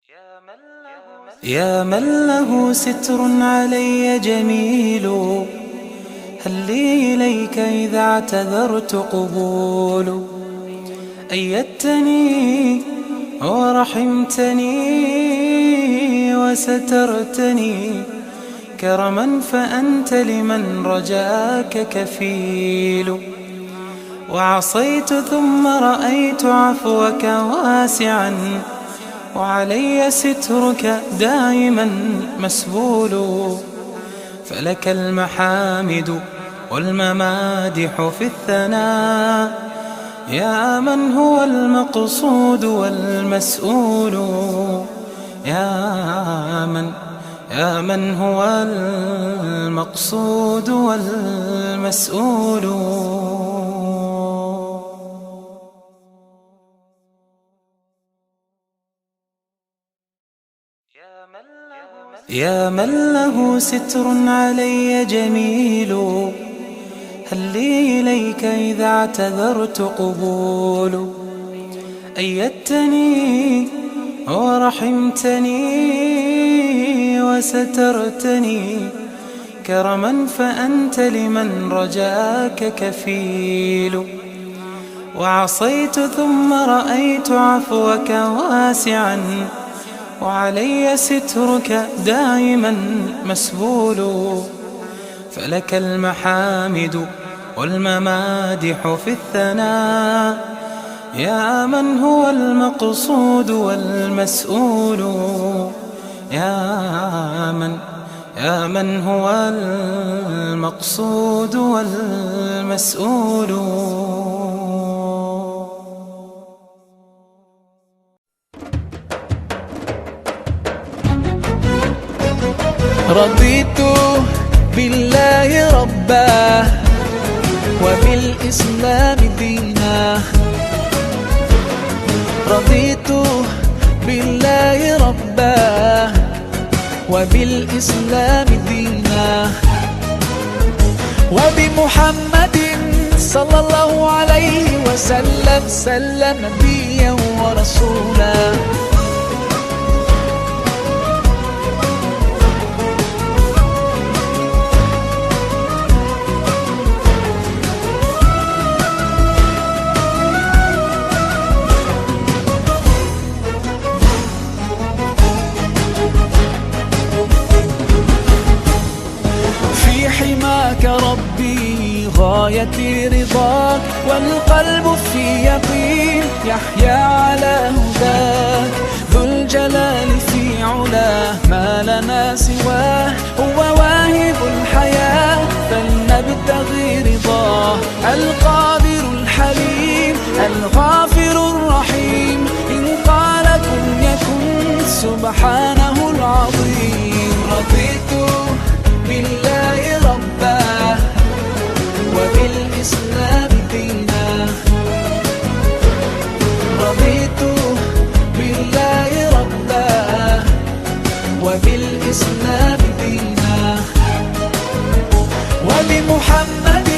يا من له ستر علي جميل، هل لي إليك إذا اعتذرت قبول؟ أيدتني ورحمتني وسترتني كرما، فأنت لمن رجاك كفيل. وعصيت ثم رأيت عفوك واسعا، وعلي سترك دائما مسبول. فلك المحامد والممادح في الثناء، يا من هو المقصود والمسؤول. يا من هو المقصود والمسؤول. يا من له ستر علي جميل، هل لي إليك إذا اعتذرت قبول؟ أيدتني ورحمتني وسترتني كرما، فأنت لمن رجاك كفيل. وعصيت ثم رأيت عفوك واسعا، وعلي سترك دائما مسبول. فلك المحامد والممادح في الثناء، يا من هو المقصود والمسؤول. يا من هو المقصود والمسؤول. رضيت بالله ربا وبالإسلام دينا. رضيت بالله ربا وبالإسلام دينا، وبمحمد صلى الله عليه وسلم نبيا ورسولا. حماك ربي غايتي رضاك، والقلب في يقين يحيا على هداك. ذو الجلال في علاه ما لنا سواه، هو واهب الحياة فلنبتغي رضاه. القادر الحليم الغافر الرحيم، إن قال كن يكن سبحانه العظيم. رضيت بالله ربا وبالإسلام دينا. رضيت بالله ربا وبالإسلام دينا، وبمحمد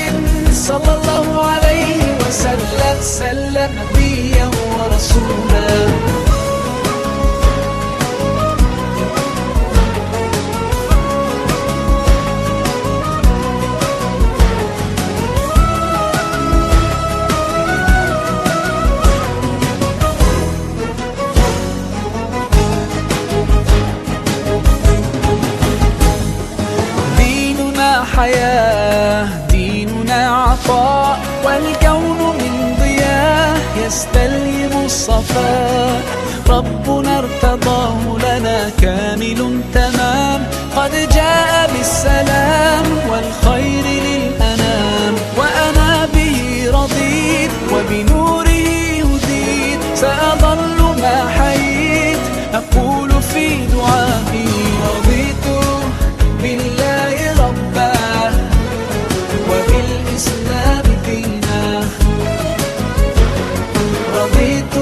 صلى الله عليه وسلم نبيا ورسولا. حياة ديننا عطاء، والكون من ضياء يستلهم الصفاء. ربنا ارتضاه لنا كامل تمام، قد جاء بالسلام والخير للأنام. وأنا به رضيت وبنوره هديت، سأظل ما حييت أقول في دعائي. رضيت بالله ربا وبالإسلام دينا. رضيت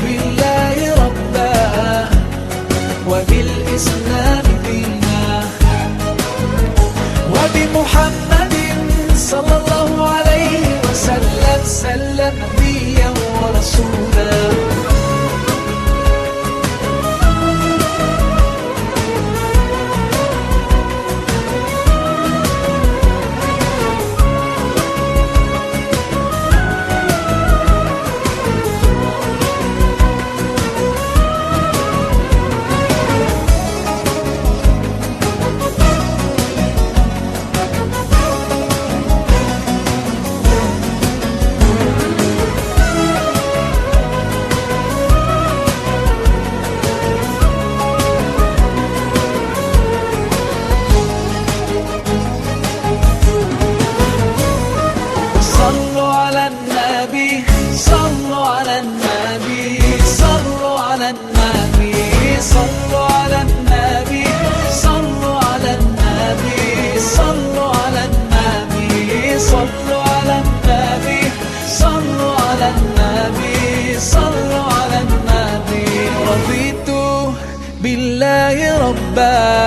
بالله ربا على النبي صلوا على النبي صلوا على النبي صلوا على النبي صلوا على النبي صلوا على النبي صلوا على النبي رضيت بالله ربا